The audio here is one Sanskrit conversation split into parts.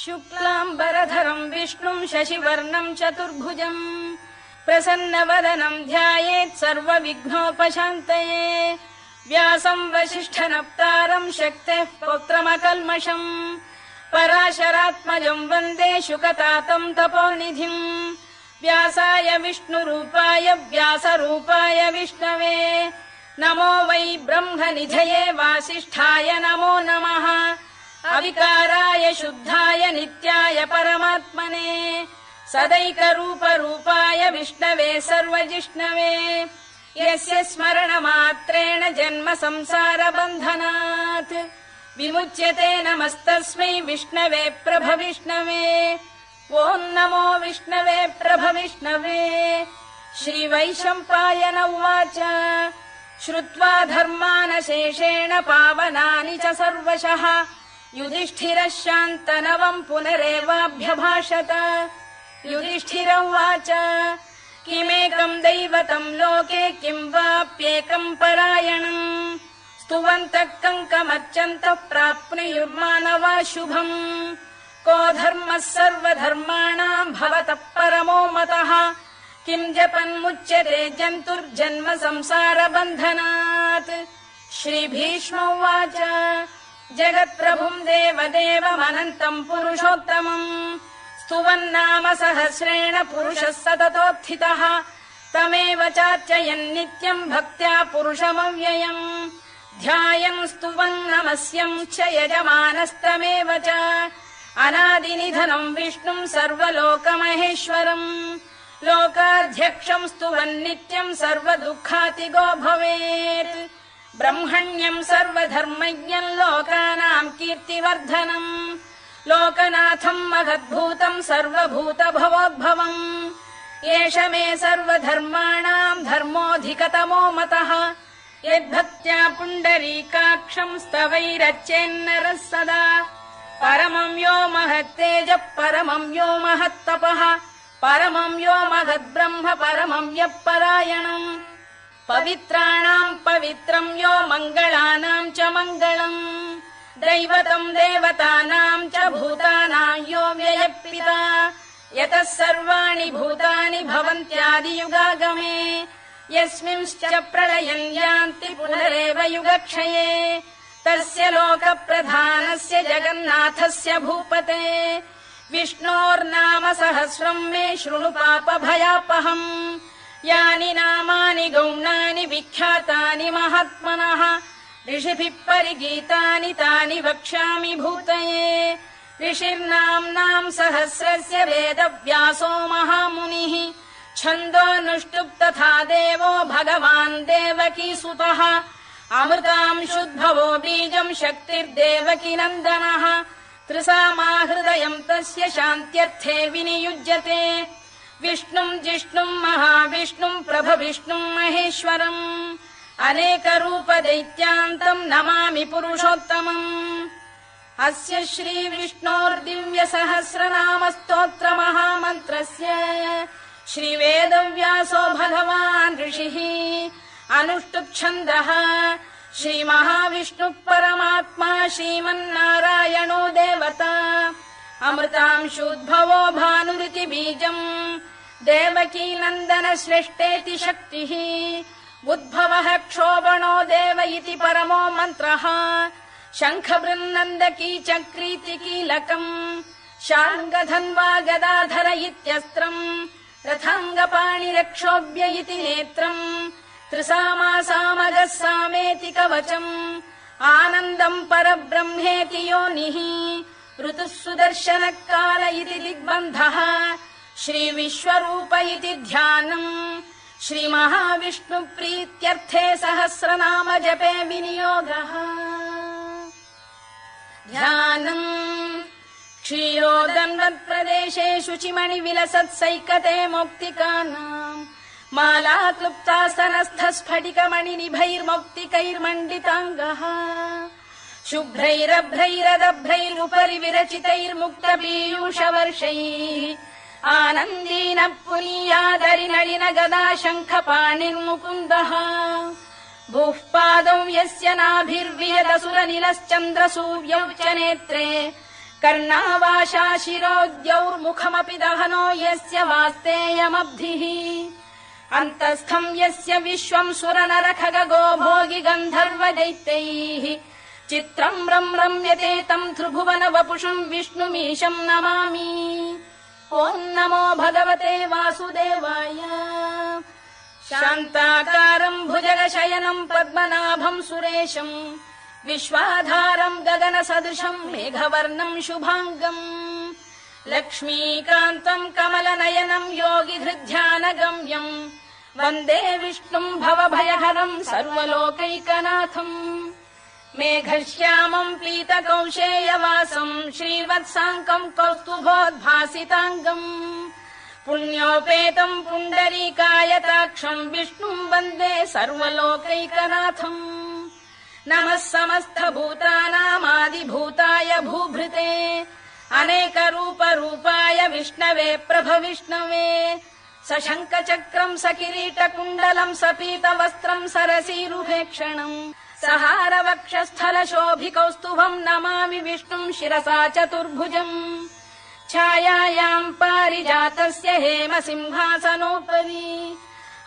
शुक्लाम्बरधरम् विष्णुम् शशिवर्णम् चतुर्भुजम् प्रसन्नवदनम् ध्यायेत् सर्वविघ्नोपशान्तये व्यासम् वसिष्ठनप्तारम् शक्तेः पौत्रमकल्मषम् पराशरात्मजम् वन्दे शुकतातम् तपोनिधिम् व्यासाय विष्णुरूपाय व्यासरूपाय विष्णवे नमो वै ब्रह्मनिधये वासिष्ठाय नमो नमः अविकाराय शुद्धाय नित्याय परमात्मने सदैकरूपरूपाय विष्णवे सर्वजिष्णवे यस्य स्मरणमात्रेण जन्म संसारबन्धनात् विमुच्यते नमस्तस्मै विष्णवे प्रभविष्णवे ॐ नमो विष्णवे प्रभविष्णवे श्रीवैशम्पायन उवाच श्रुत्वा धर्मानशेषेण पावनानि च सर्वशः युधिष्ठिरः शान्तनवम् पुनरेवाभ्यभाषत युधिष्ठिर उवाच किमेकम् दैवतम् लोके किम् वाप्येकम् परायणम् स्तुवन्तः कङ्कमर्चन्तः प्राप्नुयुर्मानवा शुभम् को धर्मः सर्वधर्माणाम् भवतः परमो मतः किम् जपन्मुच्यते जन्तुर्जन्म संसारबन्धनात् श्रीभीष्म उवाच जगत्प्रभुम् देवदेवमनन्तम् पुरुषोत्तमम् स्तुवन्नाम सहस्रेण पुरुषः सततोत्थितः तमेव चार्चयन्नित्यम् भक्त्या पुरुषमव्ययम् ध्यायन् स्तुवन् नमस्यम् च यजमानस्तमेव च अनादिनिधनम् विष्णुम् सर्वलोकमहेश्वरम् लोकाध्यक्षम् स्तुवन्नित्यम् सर्वदुःखातिगो भवेत् ब्रह्मण्यम् सर्वधर्मज्ञम् लोकानाम् कीर्तिवर्धनम् लोकनाथम् महद्भूतम् सर्वभूतभवोद्भवम् एष मे सर्वधर्माणाम् धर्मोऽधिकतमो मतः यद्भक्त्या पुण्डरीकाक्षम् स्तवैरच्चेन्नरः सदा परमम् यो महत्तेजः परमम् यो महत्तपः परमम् यो महद्ब्रह्म परमम् यः परायणम् पवित्राणाम् पवित्रम् यो मङ्गलानाम् च मङ्गलम् दैवतम् देवतानाम् च भूतानाम् यो व्ययः यतः सर्वाणि भूतानि भवन्त्यादियुगागमे यस्मिंश्च प्रलयम् यान्ति पुनरेव युगक्षये तस्य लोकप्रधानस्य जगन्नाथस्य भूपते विष्णोर्नाम सहस्रम् मे शृणु पापभयापहम् यानि नामानि गौणानि विख्यातानि महात्मनः ऋषिभिः परिगीतानि तानि वक्ष्यामि भूतये ऋषिर्नाम्नाम् सहस्रस्य वेदव्यासो महामुनिः छन्दोऽनुष्टुप् तथा देवो भगवान् देवकीसुतः अमृतांशुद्भवो बीजम् शक्तिर्देवकी नन्दनः त्रिसामाहृदयम् तस्य शान्त्यर्थे विनियुज्यते विष्णुम् जिष्णुम् महाविष्णुम् प्रभविष्णुम् महेश्वरम् अनेकरूपदैत्यान्तम् नमामि पुरुषोत्तमम् अस्य श्रीविष्णोर्दिव्यसहस्रनामस्तोत्रमहामन्त्रस्य श्रीवेदव्यासो भगवान् ऋषिः अनुष्टुप्छन्दः श्रीमहाविष्णुः परमात्मा श्रीमन्नारायणो देवता अमृतांशोद्भवो भानुरिति बीजम् देवकी नन्दन श्रेष्ठेति शक्तिः उद्भवः क्षोभणो देव इति परमो मन्त्रः शङ्खबृन्नन्दकी चक्रीति कीलकम् शार्ङ्गधन्वा गदाधर इत्यस्त्रम् रथाङ्गपाणिरक्षोभ्य इति नेत्रम् त्रिसामासामगः सामेति कवचम् आनन्दम् परब्रह्मेति योनिः ऋतुः सुदर्शनकाल इति दिग्बन्धः श्रीविश्वरूप इति ध्यानम् श्रीमहाविष्णुप्रीत्यर्थे सहस्रनाम जपे विनियोगः ध्यानम् क्षीरोदन्वत्प्रदेशे शुचिमणिविलसत्सैकते मौक्तिकानाम् मालाक्लुप्तासनस्थस्फटिकमणिनिभैर्मौक्तिकैर्मण्डिताङ्गः शुभ्रैरभ्रैरदभ्रैरुपरि विरचितैर्मुक्तपीयूषवर्षैः आनन्दीन पुनीयादरिनलिन गदा शङ्खपाणिर्मुकुन्दः भूः पादौ यस्य नाभिर्विहदसुरनिलश्चन्द्रसूर्यौ च नेत्रे कर्णावाशा शिरोद्यौर्मुखमपि दहनो यस्य वास्तेयमब्धिः अन्तस्थम् यस्य विश्वम् सुरनरखगो भोगि गन्धर्व दैत्यैः चित्रम् रम्यते तम् त्रिभुवन वपुषुम् विष्णुमीशम् नमामि ॐ नमो भगवते वासुदेवाय शान्ताकारम् भुजगशयनम् पद्मनाभम् सुरेशम् विश्वाधारम् गगनसदृशम् मेघवर्णम् शुभाङ्गम् लक्ष्मीकान्तम् कमलनयनम् योगिहृद्ध्यानगम्यम् वन्दे विष्णुम् भवभयहरम् सर्वलोकैकनाथम् मेघश्यामम् पीतकौशेयवासम् श्रीवत्साङ्कम् कौस्तुभोद्भासिताङ्गम् पुण्योपेतम् पुण्डरीकायताक्षम् विष्णुम् वन्दे सर्वलोकैकनाथम् नमः समस्तभूतानामादिभूताय भूभृते अनेकरूपरूपाय विष्णवे प्रभविष्णवे सशङ्खचक्रम् सकिरीटकुण्डलम् सपीतवस्त्रम् सरसीरुभेक्षणम् सहारवक्षस्थलशोभिकौस्तुभम् नमामि विष्णुम् शिरसा चतुर्भुजम् छायायाम् पारिजातस्य हेमसिंहासनोपरि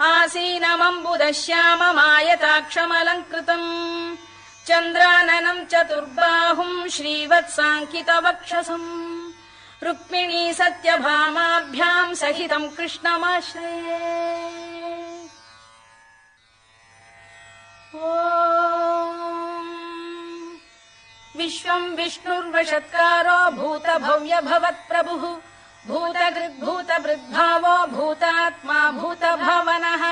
आसीनमम्बुदश्याममायताक्षमलङ्कृतम् चन्द्राननम् चतुर्बाहुम् श्रीवत्साङ्कितवक्षसम् रुक्मिणी सत्यभामाभ्याम् सहितम् कृष्णमाश्रये विश्वम् विष्णुर्वषत्कारो भूतभव्य भवत्प्रभुः भूतकृद्भूतभृद्भावो भूतात्मा भूतभावनः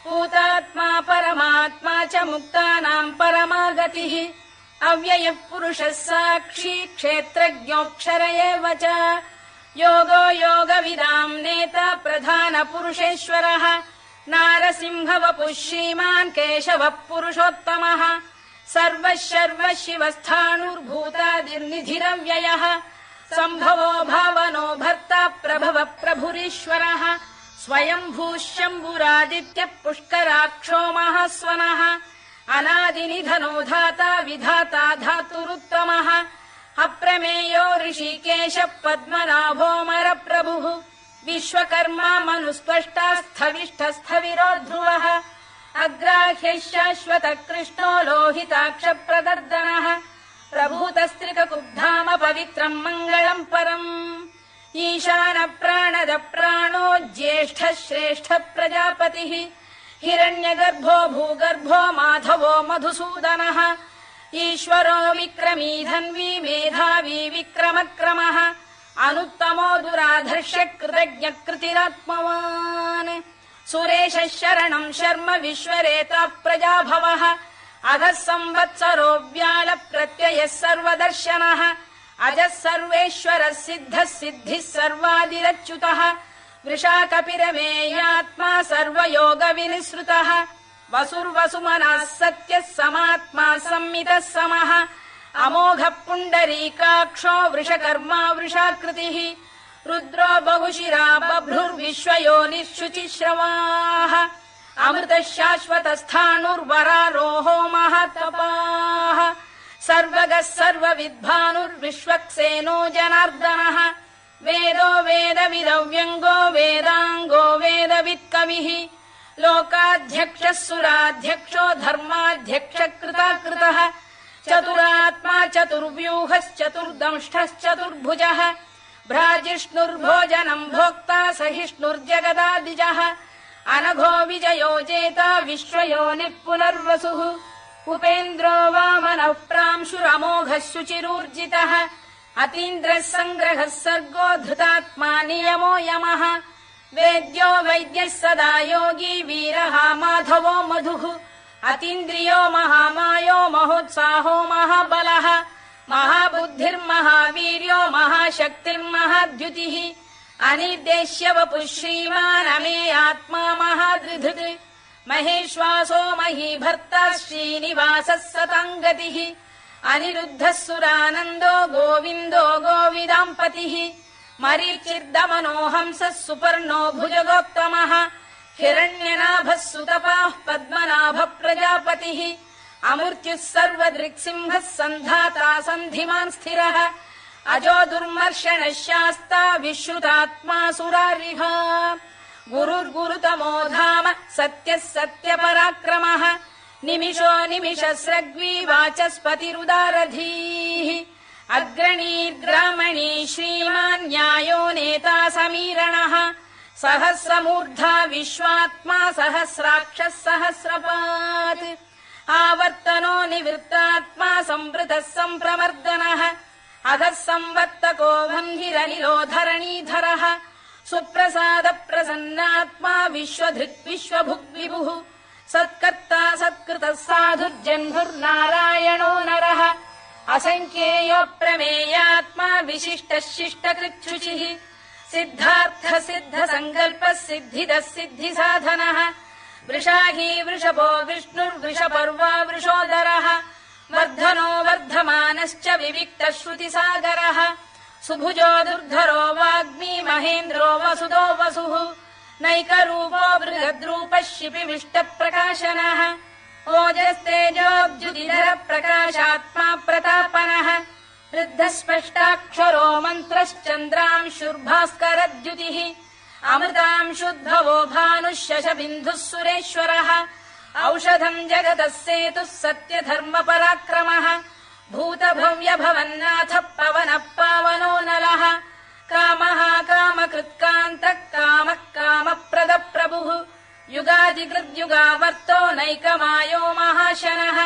भूतात्मा परमात्मा च मुक्तानाम् परमागतिः अव्ययः पुरुषः साक्षी क्षेत्रज्ञोऽक्षर एव च योगो योगविदाम् नेता प्रधानपुरुषेश्वरः नारसिंहवपुः श्रीमान् केशवः पुरुषोत्तमः सर्वः शर्वः शिवस्थाणुर्भूतादिर्निधिरव्ययः सम्भवो भावनो भर्ता प्रभवः प्रभुरीश्वरः स्वयम्भूः शम्भुरादित्यः पुष्कराक्षो महास्वनः अनादिनिधनो धाता विधाता धातुरुत्तमः अप्रमेयो ऋषिकेशः पद्मनाभोऽमरप्रभुः विश्वकर्मा मनुस्त्वष्टा स्थविष्ठस्थविरो ध्रुवः अग्राह्यः शाश्वतः कृष्णो लोहिताक्षप्रदर्दनः प्रभूतस्त्रिककुब्धाम पवित्रम् मङ्गलम् परम् ईशानप्राणद प्राणो ज्येष्ठः श्रेष्ठः प्रजापतिः हिरण्यगर्भो भूगर्भो माधवो मधुसूदनः ईश्वरो विक्रमी धन्वी मेधावी विक्रमक्रमः अनुत्तमो दुराधर्ष्य कृतज्ञः कृतिरात्मवान् सुरेशः शरणम् शर्म विश्वरेता प्रजाभवः अधः संवत्सरो व्याल प्रत्ययः सर्वदर्शनः अजः सर्वेश्वरः सिद्धः सिद्धिः सर्वादिरच्युतः वृषाकपिरमेयात्मा सर्वयोगविनिसृतः वसुर्वसुमनः सत्यः समात्मा संमितः समः अमोघः पुण्डरीकाक्षो वृषकर्मा वृषाकृतिः रुद्रो बहुशिरा बभ्रुर्विश्वयोनिः शुचिश्रवाः अमृतः शाश्वतस्थाणुर्वरारोहो महातपाः सर्वगः सर्वविद्भानुर्विश्वक्सेनो जनार्दनः वेदो वेदविदव्यङ्गो वेदाङ्गो वेदवित्कविः लोकाध्यक्षः सुराध्यक्षो धर्माध्यक्षः कृताकृतः चतुरात्मा चतुर्व्यूहश्चतुर्दंष्टश्चतुर्भुजः भ्राजिष्णुर्भोजनम् भोक्ता सहिष्णुर्जगदादिजः अनघो विजयो जेता विश्वयोनिः पुनर्वसुः उपेन्द्रो वामनः प्रांशुरमोघः शुचिरूर्जितः अतीन्द्रः सङ्ग्रहः सर्गो धृतात्मा नियमो यमः वेद्यो वैद्यः सदा योगी वीरः माधवो मधुः अतीन्द्रियो महामायो महोत्साहो महाबलः महाबुद्धिर्महावीर्यो महाशक्तिर्महाद्युतिः अनिर्देश्य वपुः श्रीमान् अमेयात्मा महाद्रिधृत् महेश्वासो महीभर्ता श्रीनिवासः सताङ्गतिः अनिरुद्धः सुरानन्दो गोविन्दो गोविदाम्पतिः मरीचिर्दमनो हंसः सुपर्णो भुजगोत्तमः हिरण्यनाभः सुतपाः पद्मनाभः प्रजापतिः अमृत्युः सर्वदृक्सिंहः सन्धाता सन्धिमान् स्थिरः अजो दुर्मर्षणः शास्ता विश्रुतात्मा सुरारिः गुरुर्गुरुतमो धाम सत्यः सत्यपराक्रमः निमिषो निमिषस्रग्वी वाचस्पतिरुदारधीः अग्रणीर्ग्रामणी श्रीमान् न्यायो नेता समीरणः सहस्रमूर्धा विश्वात्मा सहस्राक्षः सहस्रपात् आवर्तनो निवृत्तात्मा संवृतः सम्प्रमर्दनः अधः संवर्तको वह्निरनिलो धरणीधरः सुप्रसाद प्रसन्नात्मा विश्वधृक् विश्वभुक् विभुः सत्कर्ता सत्कृतः साधुर्जह्नुर्नारायणो नरः असङ्ख्येयो प्रमेयात्मा विशिष्टः शिष्टकृच्छुचिः सिद्धार्थ सिद्ध सङ्कल्पः सिद्धिदः सिद्धिसाधनः वृषाही वृषभो विष्णुर्वृषपर्वा वृषोदरः वर्धनो वर्धमानश्च विविक्तः श्रुतिसागरः सुभुजो दुर्धरो वाग्मी महेन्द्रो वसुदो वसुः नैकरूपो बृहद्रूपः शिपिविष्टप्रकाशनः ओजस्तेजोऽब्जुदिधर प्रकाशात्मा प्रतापनः वृद्धस्पष्टाक्षरो मन्त्रश्चन्द्रांशुर्भास्करद्युतिः अमृतांशुद्भवो भानुः शशबिन्दुः सुरेश्वरः औषधम् जगतः सेतुः सत्यधर्मपराक्रमः भूतभव्यभवन्नाथः पवनः पावनो नलः कामः कामकृत्कान्तः कामः कामप्रदप्रभुः युगादिकृद्युगावर्तो नैकमायो महाशनः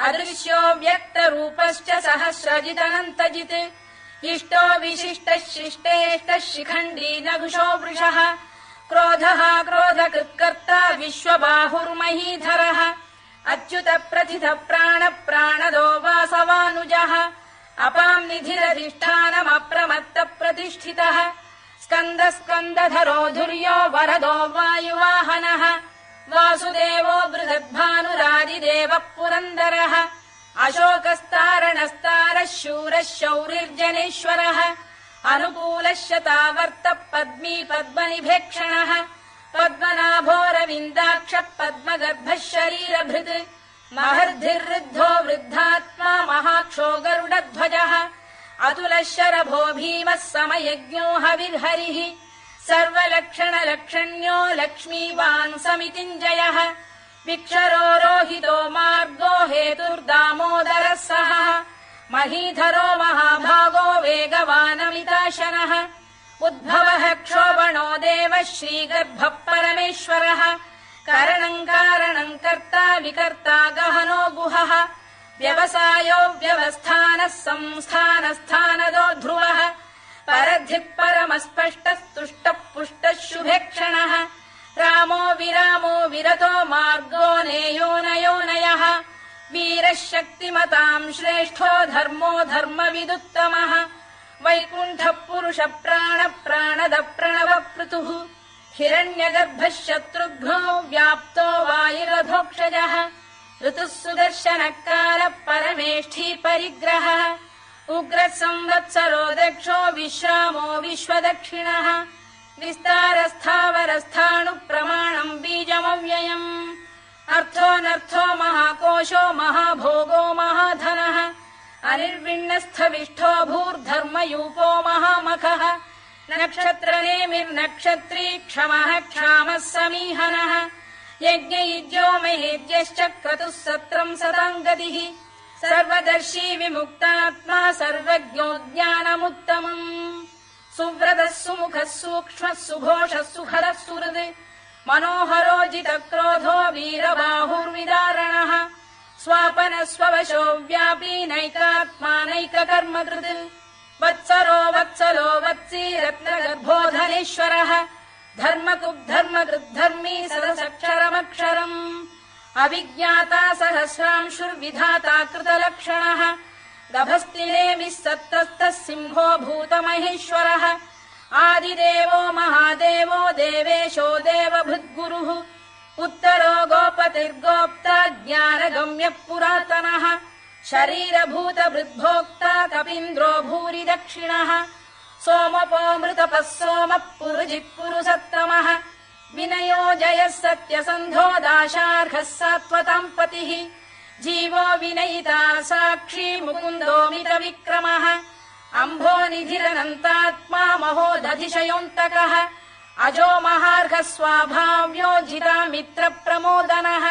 अदृश्यो व्यक्तरूपश्च सहस्रजिदनन्तजित् इष्टो विशिष्टः शिष्टेष्टः शिखण्डी नघुषो वृषः क्रोधः क्रोधकृत्कर्ता विश्वबाहुर्महीधरः अच्युत प्रथित प्राण प्राणदो वासवानुजः अपाम् निधिरधिष्ठानमप्रमत्त प्रतिष्ठितः स्कन्द स्कन्दधरो धुर्यो वरदो वायुवाहनः वासुदेवो बृहद्भानुरादिदेवः पुरन्दरः अशोकस्तारणस्तारः शूरः शौरिर्जनेश्वरः अनुकूलः शतावर्तः पद्मी पद्मनिभेक्षणः पद्मनाभोरविन्दाक्षः पद्मगर्भः शरीरभृत् महर्धिर्वृद्धो वृद्धात्मा महाक्षो गरुडध्वजः अतुलः शरभो भीमः समयज्ञो हविर्हरिः सर्वलक्षणलक्षण्यो लक्ष्मीवान् समितिञ्जयः विक्षरो रोहितो मार्गो हेतुर्दामोदरः सहः महीधरो महाभागो वेगवानमिताशनः उद्भवः क्षोभणो देवः श्रीगर्भः परमेश्वरः करणम् कारणम् कर्ता विकर्ता गहनो गुहः व्यवसायो व्यवस्थानः संस्थानस्थानदो ध्रुवः परधिः परमस्पष्टस्तुष्टः पुष्टः शुभेक्षणः रामो विरामो विरतो मार्गो नेयो नयोनयः वीरः शक्तिमताम् श्रेष्ठो धर्मो धर्मविदुत्तमः वैकुण्ठः पुरुष प्राण प्राणद प्रणव पृतुः हिरण्यगर्भः शत्रुघ्नो व्याप्तो वायुरधोक्षजः ऋतुः सुदर्शनकालः परमेष्ठी परिग्रहः उग्रः संवत्सरो दक्षो विश्रामो विश्वदक्षिणः विस्तारस्थावरस्थाणुः प्रमाणम् बीजमव्ययम् अर्थोऽनर्थो महाकोशो महाभोगो महाधनः अनिर्विण्णस्थविष्ठो भूर्धर्मयूपो महामखः नक्षत्रनेमिर्नक्षत्री क्षमः क्षामः समीहनः यज्ञयुज्यो महेद्यश्च क्रतुः सत्रम् सताम् गतिः सर्वदर्शी विमुक्तात्मा सर्वज्ञो ज्ञानमुत्तमम् सुव्रतः सुमुखः सूक्ष्मः सुघोषः सुखदः सुहृद् मनोहरो जितक्रोधो वीरबाहुर्विदारणः स्वापनः स्ववशो व्यापी नैकात्मा नैककर्मकृत् वत्सरो वत्सलो वत्सी रत्नगर्भोधनेश्वरः धर्मकृद्धर्मकृद्धर्मी सदसक्षरमक्षरम् अभिज्ञाता सहस्रांशुर्विधाता कृतलक्षणः गभस्तिनेमिः सत्तस्तः सिंहो भूतमहेश्वरः आदिदेवो महादेवो देवेशो देवभृद्गुरुः उत्तरो गोपतिर्गोप्ता ज्ञानगम्यः पुरातनः शरीरभूतभृद्भोक्ता कपीन्द्रो भूरि दक्षिणः सोमपोऽमृतपः सोमः पुरुजित् पुरुसत्तमः विनयो जयः सत्यसन्धो दाशार्हः सात्वताम् पतिः जीवो विनयिता साक्षी मुकुन्दोमितविक्रमः अम्भोनिधिरनन्तात्मा महोदधिशयोऽन्तकः अजो महार्घ स्वाभाव्यो जितामित्रप्रमोदनः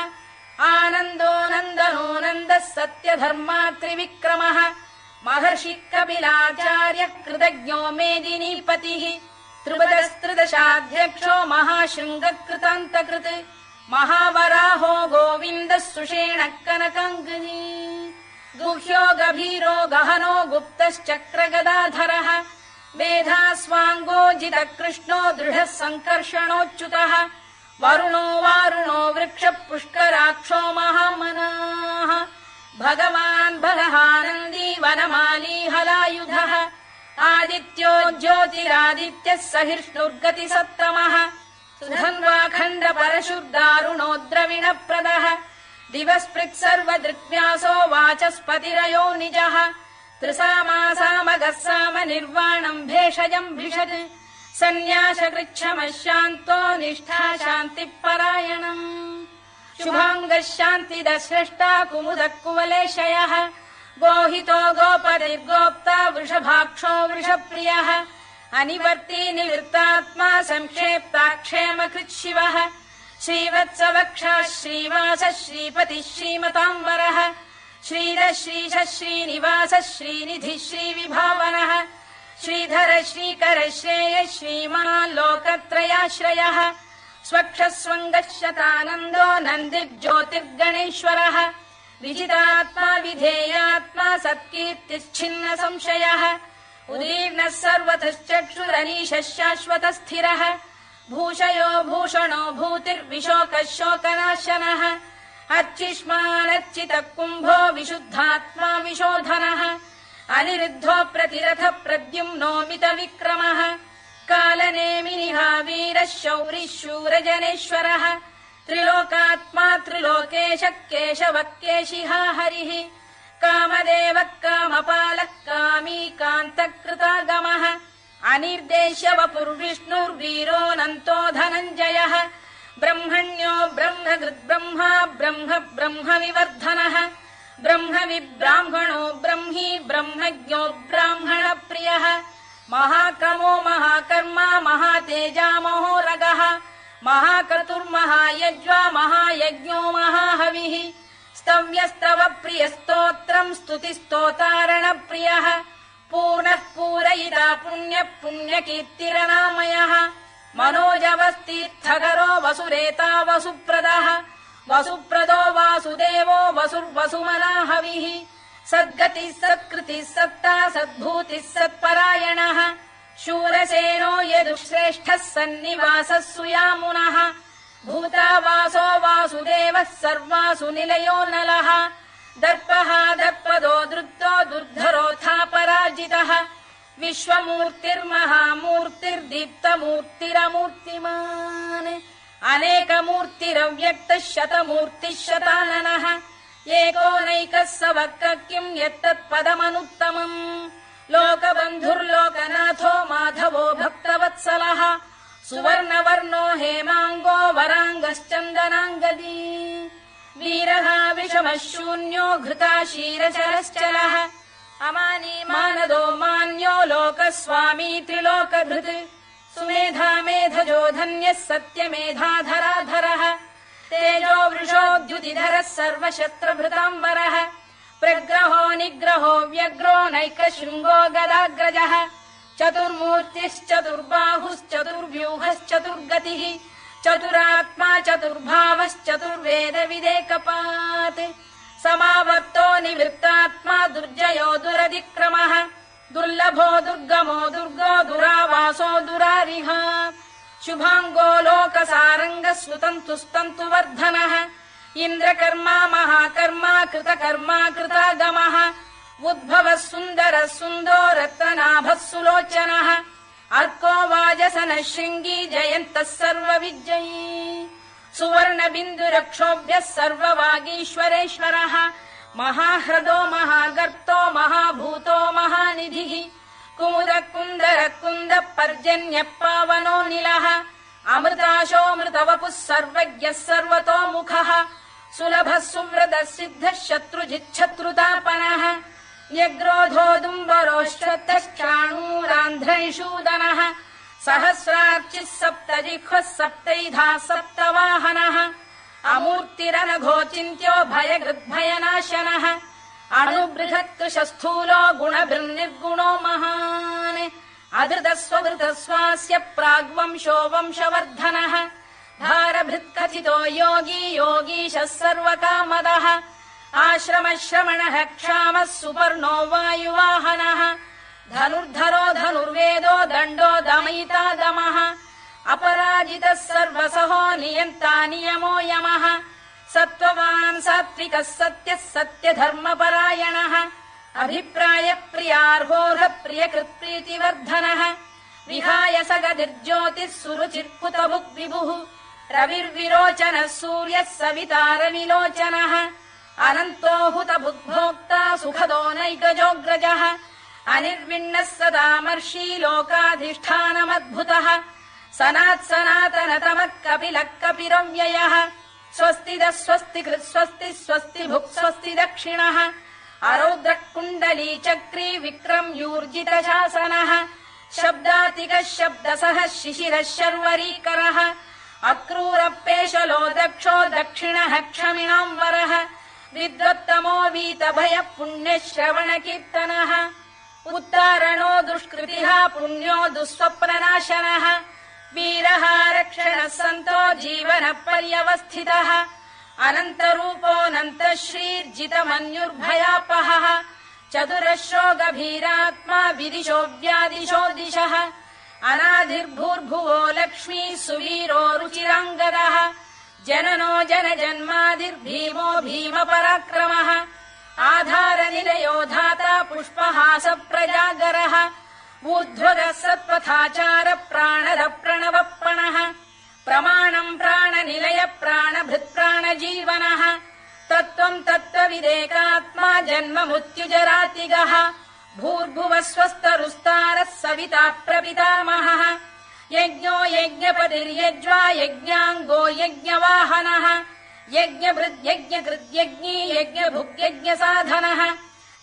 आनन्दो नन्दनो नन्दः सत्यधर्मा त्रिविक्रमः महर्षि कपिलाचार्य कृतज्ञो मेदिनीपतिः त्रिपदस्त्रिदशाध्यक्षो महाशृङ्गकृतान्तकृत् महावराहो गोविन्दः सुषेणः कनकाङ्गनी गुह्यो गभीरो गहनो गुप्तश्चक्रगदाधरः मेधास्वाङ्गो जितकृष्णो दृढः सङ्कर्षणोच्युतः वरुणो वारुणो वृक्षः पुष्कराक्षो महामनाः भगवान् भगहानन्दी वनमाली हलायुधः आदित्यो ज्योतिरादित्यः सहिष्णुर्गतिसत्तमः सुधन्वाखण्ड परशुर्दारुणो द्रविणप्रदः दिवस्पृक् सर्वदृक्व्यासो वाचस्पतिरयो निजः त्रिसामासामगः साम निर्वाणम् भेषजम् भिषत् सन्न्यासकृच्छमः शान्तो निष्ठा शान्तिपरायणम् शुभाङ्गः शान्तिदः स्रष्टा कुमुदः कुवलेशयः गोहितो गोपतिर्गोप्ता वृषभाक्षो वृषप्रियः अनिवर्ती निवृत्तात्मा संक्षेप्ताक्षेमकृच्छिवः श्रीवत्सवक्षा श्रीवासः श्रीपतिः श्रीमताम्बरः श्रीरः श्रीशः श्रीनिवासः श्रीनिधिः श्रीविभावनः श्रीधर श्रीकर श्रेयः श्रीमान् लोकत्रयाश्रयः स्वक्षस्वङ्गः शतानन्दो नन्दिर्ज्योतिर्गणेश्वरः विजितात्मा विधेयात्मा सत्कीर्तिश्छिन्न संशयः उदीर्णः सर्वतश्चक्षुरनीशः शाश्वतस्थिरः भूषयो भूषणो भूतिर्विशोकः शोकनाशनः अर्चिष्मानर्चितः कुम्भो विशुद्धात्मा विशोधनः अनिरुद्धो प्रतिरथ प्रद्युम्नो मितविक्रमः कालनेमिनिहा वीरः शौरिः शूरजनेश्वरः त्रिलोकात्मा त्रिलोकेशः केशवः केशिहा हरिः कामदेवः कामपालः कामी कान्तकृतागमः अनिर्देश्य वपुर्विष्णुर्वीरोऽनन्तो धनञ्जयः ब्रह्मण्यो ब्रह्मकृद्ब्रह्मा ब्रह्म ब्रह्मविवर्धनः ब्रह्मविब्राह्मणो ब्रह्मी ब्रह्मज्ञो ब्राह्मणप्रियः महाक्रमो महाकर्मा महातेजा महोरगः महाक्रतुर्महायज्वा महायज्ञो महाहविः स्तव्यस्तव प्रियस्तोत्रम् स्तुतिस्तोतारणप्रियः पूर्णः पूरयिता पुण्यः पुण्यकीर्तिरनामयः मनोजवस्तीर्थकरो वसुरेता वसुप्रदः वसुप्रदो वासुदेवो वसुर्वसुमनाहविः सद्गतिः सत्कृतिः सत्ता सद्भूतिः सत्परायणः शूरसेनो यदुश्रेष्ठः सन्निवासः सुयामुनः भूतावासो वासुदेवः सर्वासु निलयो नलः दर्पः दर्पदो दृप्तो दुर्धरोऽथापराजितः विश्वमूर्तिर्महामूर्तिर्दीप्तमूर्तिरमूर्तिमान् अनेकमूर्तिरव्यक्तः शतमूर्तिः शताननः एकोनैकः स वक् किम् यत्तत्पदमनुत्तमम् लोकबन्धुर्लोकनाथो माधवो भक्तवत्सलः सुवर्णवर्णो हेमाङ्गो वराङ्गश्चन्दनाङ्गदी वीरः विषमः शून्यो घृता क्षीरचरश्चलः अमानी मानदो मान्यो लोकस्वामी त्रिलोकभृत् सुमेधा मेधजो धन्यः सत्यमेधाधराधरः तेजो वृषोद्युतिधरः सर्वशस्त्रभृताम्बरः प्रग्रहो निग्रहो व्यग्रो नैकशृङ्गो गदाग्रजः चतुर्मूर्तिश्चतुर्बाहुश्चतुर्व्यूहश्चतुर्गतिः चतुरात्मा चतुर्भावश्चतुर्वेदविदेकपात् समावर्तो निवृत्तात्मा दुर्जयो दुरतिक्रमः दुर्लभो दुर्गमो दुर्गो दुरावासो दुरारिः शुभाङ्गो लोकसारङ्गः सुतन्तुस्तन्तुवर्धनः इन्द्रकर्मा महाकर्मा कृतकर्मा कृतागमः उद्भवः सुन्दरः सुन्दो रत्ननाभः सुलोचनः अर्को वाजसनः शृङ्गी जयन्तः सर्वविजयी सुवर्णबिन्दुरक्षोभ्यः सर्ववागीश्वरेश्वरः महाह्रदो महागर्तो महाभूतो महानिधिः कुमुदः कुन्दरः कुन्दः पर्जन्यः पावनोऽनिलः अमृताशोऽमृतवपुः सर्वज्ञः सर्वतोमुखः सुलभः सुव्रतः सिद्धः शत्रुजिच्छत्रुतापनः न्यग्रोधोदुम्बरोश्चक्षाणूरान्ध्रैषूदनः सहस्रार्चिः सप्तजिह्वः सप्तैधा सप्तवाहनः अमूर्तिरनघोचिन्त्यो भयगृद्भयनाशनः अणुबृहत्कृशस्थूलो गुणभिर्निर्गुणो महान् अधृतस्वधृतस्वास्य प्राग्वंशो वंशवर्धनः भारभृत्कथितो योगी योगीशः सर्वकामदः आश्रमश्रमणः क्षामः सुपर्णो वायुवाहनः धनुर्धरो धनुर्वेदो दण्डो दमयिता दमः अपराजितः सर्वसहो नियन्ता नियमो यमः सत्त्ववान् सात्विकः सत्यः सत्यधर्मपरायणः अभिप्रायप्रियार्होः प्रियकृत्प्रीतिवर्धनः विहाय सगतिर्ज्योतिः सुरुचिर्कुतभुग्विभुः रविर्विरोचनः सूर्यः सवितारविलोचनः अनन्तो हुतभुग्भोक्ता सुखदो नैकजोऽग्रजः अनिर्विण्णः सदामर्षी लोकाधिष्ठानमद्भुतः सनात्सनातनतमः कपिलः कपिरव्ययः स्वस्तिदः स्वस्तिकृत् स्वस्ति स्वस्तिभुक् स्वस्ति दक्षिणः अरौद्रः कुण्डली चक्री विक्रम्यूर्जितशासनः शब्दातिकः शब्दसः शिशिरः शर्वरीकरः अक्रूरपेशलो दक्षो दक्षिणः क्षमिणाम्बरः विद्वत्तमो वीतभयः पुण्यश्रवणकीर्तनः उत्तारणो दुष्कृतिः पुण्यो दुःस्वप्ननाशनः वीरः रक्षणः सन्तो जीवनः पर्यवस्थितः अनन्तरूपोऽनन्तः श्रीर्जितमन्युर्भयापहः चतुरश्रो गभीरात्मा विदिशो व्यादिशो दिशः अनाधिर्भूर्भुवो लक्ष्मी सुवीरो रुचिराङ्गदः जननो जनजन्मादिर्भीमो भीमपराक्रमः आधारनिलयो धाता पुष्पहास प्रजागरः ऊर्ध्वगः सत्पथाचार प्राणद प्रणवप्रणः प्रमाणम् प्राणनिलय प्राणभृत्प्राणजीवनः तत्त्वम् तत्त्वविदेकात्मा जन्म मृत्युजरातिगः भूर्भुवः स्वस्तरुस्तारः सविता प्रपितामहः यज्ञो यज्ञपतिर्यज्वा यज्ञाङ्गो यज्ञवाहनः यज्ञभृद्यज्ञकृद्यज्ञी यज्ञभुग्यज्ञसाधनः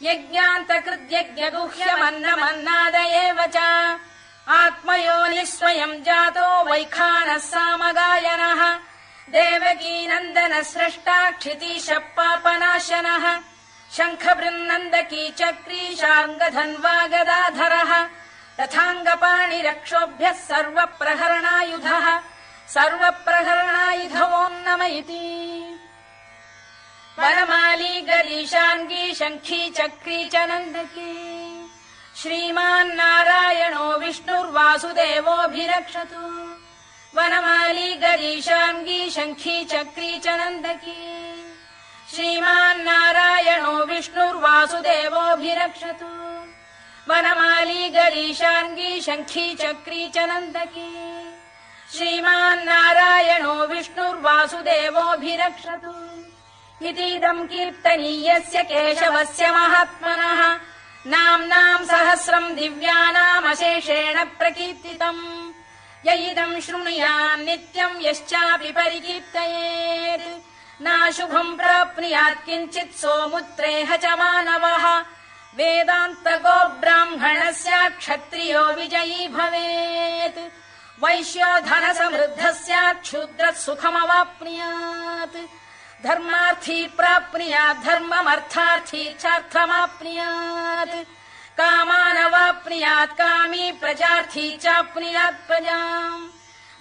यज्ञान्तकृद्यज्ञगुह्यमन्नमन्नाद एव च आत्मयोनिः स्वयम् जातो वैखानः सामगायनः देवकीनन्दनः स्रष्टा क्षितीशः पापनाशनः शङ्खबृन्नन्दकी चक्री शार्ङ्गधन्वा गदाधरः तथाङ्गपाणिरक्षोभ्यः सर्वप्रहरणायुधः सर्वप्रहरणायुधवोन्नम इति वनमाली गरीशाङ्गी शङ्खी चक्री च नन्दकी श्रीमान्नारायणो विष्णुर्वासुदेवोऽभिरक्षतु वनमाली गरीशाङ्गी शङ्खी चक्री च नन्दकी श्रीमान्नारायणो विष्णुर्वासुदेवोऽभिरक्षतु वनमाली गरीशाङ्गी शङ्खी चक्री च नन्दकी श्रीमान्नारायणो विष्णुर्वासुदेवोऽभिरक्षतु इतीदम् कीर्तनीयस्य केशवस्य महात्मनः नाम्नाम् सहस्रम् दिव्यानामशेषेण प्रकीर्तितम् य इदम् शृणुयान् नित्यम् यश्चापि परिकीर्तयेत् नाशुभम् प्राप्नुयात् किञ्चित् सोमुत्रेह च मानवः वेदान्तको ब्राह्मणः स्यात् क्षत्रियो विजयी भवेत् वैश्यो धनसमृद्धः स्यात् क्षूद्रः सुखमवाप्नुयात् धर्मार्थी प्राप्नुयात् धर्ममर्थार्थी चार्थमाप्नुयात् कामानवाप्नुयात् कामी प्रजार्थी चाप्नुयात् प्रजाम्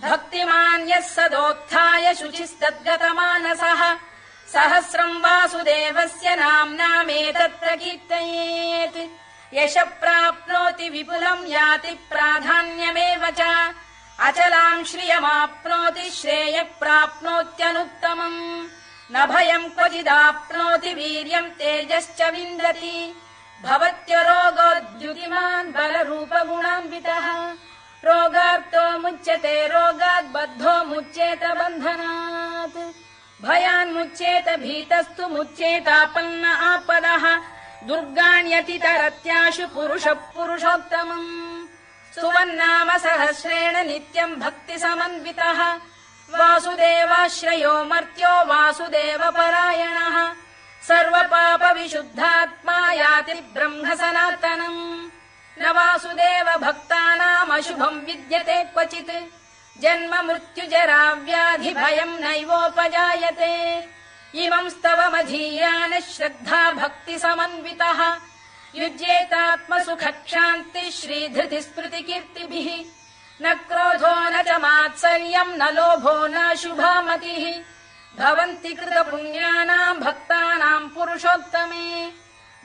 भक्तिमान् यः सदोत्थाय शुचिस्तद्गतमानसः सहस्रम् वासुदेवस्य नाम्नामेतत् प्रकीर्तयेत् यशः प्राप्नोति विपुलम् याति प्राधान्यमेव च अचलाम् श्रियमाप्नोति श्रेयः प्राप्नोत्यनुत्तमम् न भयम् क्वचिदाप्नोति वीर्यम् तेजश्च विन्दति भवत्यरोगोद्युतिमान् बलरूपगुणान्वितः रोगार्तो मुच्यते रोगात् बद्धो मुच्येत बन्धनात् भयान्मुच्येत भीतस्तु मुच्येतापन्न आपदः दुर्गाण्यतितरत्याशु पुरुषः पुरुषोत्तमम् सुवन्नाम सहस्रेण नित्यम् वासुदेवाश्रयो मर्त्यो वासुदेवपरायणः सर्वपापविशुद्धात्मा याति ब्रह्म सनातनम् न वासुदेव भक्तानामशुभम् विद्यते क्वचित् जन्म मृत्युजरा व्याधि भयम् नैवोपजायते इमम् स्तवमधीयानः श्रद्धा भक्ति समन्वितः युज्येतात्मसुखक्षान्तिः श्रीधृति स्मृतिकीर्तिभिः न क्रोधो न च मात्सर्यम् न लोभो न शुभा मतिः भवन्ति कृतपुण्यानाम् भक्तानाम् पुरुषोत्तमे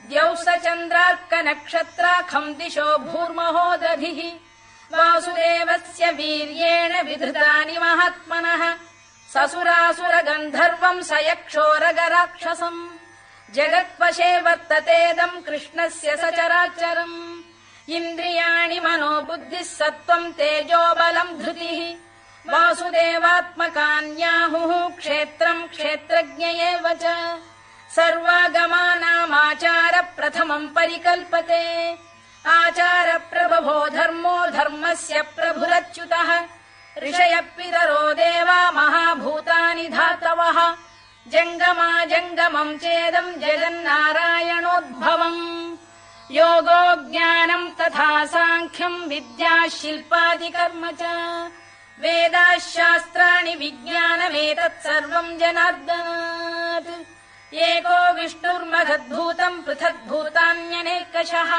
द्यौः स चन्द्रार्कनक्षत्राखम् दिशो भूर्महो दधिः वासुदेवस्य वीर्येण विधृतानि महात्मनः ससुरासुरगन्धर्वम् स यक्षोरगराक्षसम् जगत्वशे वर्ततेदम् कृष्णस्य सचराचरम् इन्द्रियाणि मनो बुद्धिः सत्त्वम् तेजो बलम् धृतिः वासुदेवात्मकान्याहुः क्षेत्रम् क्षेत्रज्ञ एव च सर्वागमानामाचार प्रथमम् परिकल्पते आचार प्रभवो धर्मो धर्मस्य प्रभुरच्युतः ऋषयः पितरो देवा महाभूतानि धातवः जङ्गमा जङ्गमम् चेदम् जगन्नारायणोद्भवम् योगो ज्ञानम् तथा साङ्ख्यम् विद्या शिल्पादिकर्म च वेदाः शास्त्राणि विज्ञानमेतत् सर्वम् जनार्दनात् एको विष्णुर्महद्भूतम् पृथग्भूतान्यनेकशः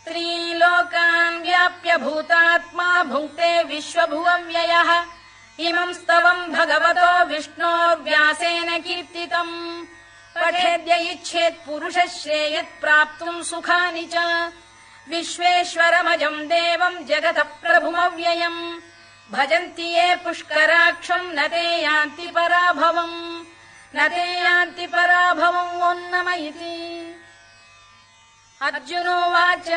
त्रीन् लोकान् व्याप्य भूतात्मा भुङ्क्ते विश्वभुवव्ययः इमम् स्तवम् भगवतो विष्णोर्व्यासेन कीर्तितम् पठेद्य इच्छेत् पुरुषः श्रेयत् प्राप्तुम् सुखानि च विश्वेश्वरमजम् देवम् जगतः प्रभुमव्ययम् भजन्ति ये पुष्कराक्षम् न ते यान्ति पराभवम् न ते यान्ति पराभवम् ओन्नम इति अर्जुनोवाच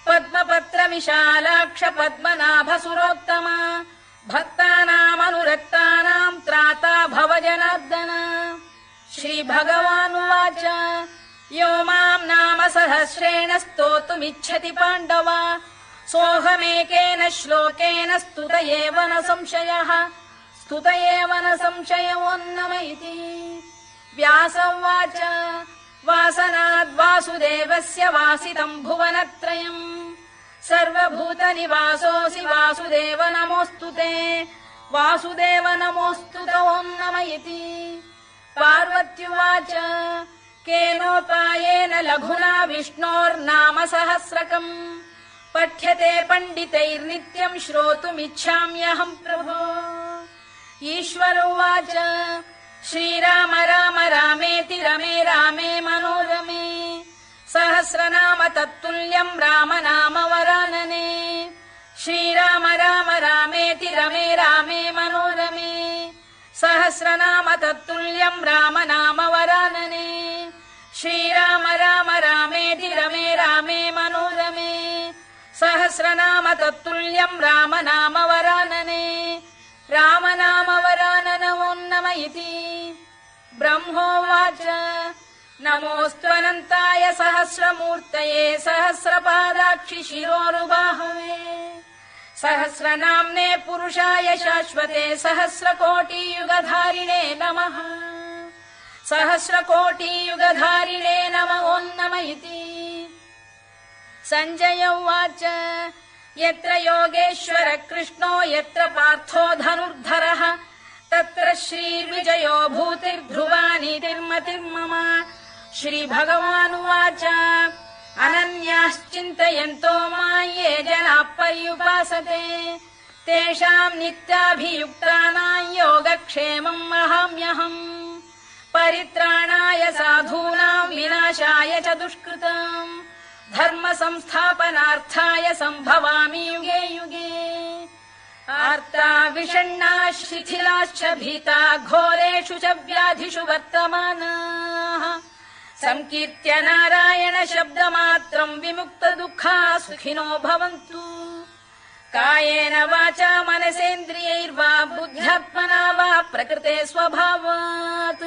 पद्मपत्र विशालाक्ष पद्मनाभसुरोत्तमा भक्तानामनुरक्तानाम् त्राता भव जनार्दन श्रीभगवानुवाच यो माम् नाम सहस्रेण स्तोतुमिच्छति पाण्डव सोऽहमेकेन श्लोकेन स्तुत एव न संशयः स्तुत एव न संशयोऽन्नम इति व्यास उवाच वासनाद्वासुदेवस्य वासितम् भुवनत्रयम् सर्वभूतनिवासोऽसि वासुदेव नमोऽस्तु ते वासुदेव नमोऽस्तु ओन्नम इति पार्वत्युवाच केनोपायेन लघुना विष्णोर्नाम सहस्रकम् पठ्यते पण्डितैर्नित्यम् श्रोतुमिच्छाम्यहम् प्रभो ईश्वर उवाच श्रीराम राम रामेति रमे रामे मनोरमे सहस्रनाम तत्तुल्यम् राम नाम वरानने श्रीराम राम रामेति रमे रामे मनोरमे सहस्रनाम तत्तुल्यम् राम नाम वरानने श्रीराम राम रामेति रमे रामे मनोरमे सहस्रनाम तत्तुल्यम् राम नाम वरानने राम नाम वरानन ओन्नम इति ब्रह्मोवाच नमोऽस्त्वनन्ताय सहस्रमूर्तये सहस्रपादाक्षि शिरोरुबाहवे सहस्रनाम्ने पुरुषाय शाश्वते सहस्रकोटियुगधारिणे नमः सहस्रकोटियुगधारिणे नम ओन्नम इति सञ्जय उवाच यत्र योगेश्वर कृष्णो यत्र पार्थो धनुर्धरः तत्र श्रीर्विजयो भूतिर्ध्रुवा नीतिर्मतिर्मम श्रीभगवानुवाच अनन्याश्चिन्तयन्तो मां ये जनाः पर्युपासते तेषाम् नित्याभियुक्तानां योगक्षेमम् अहम्यहम् परित्राणाय साधूनां विनाशाय च दुष्कृताम् धर्म संस्थापनार्थाय सम्भवामि युगे युगे आर्ता विषण्णाः शिथिलाश्च भीता घोरेषु च व्याधिषु वर्तमानाः संकीर्त्य नारायण शब्दमात्रम् विमुक्त दुःखाः सुखिनो भवन्तु कायेन वाचा मनसेन्द्रियैर्वा बुद्ध्यात्मना वा प्रकृते स्वभावात्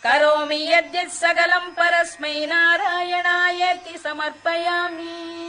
करोमि यद्यत् सकलम् परस्मै नारायणायेति समर्पयामि।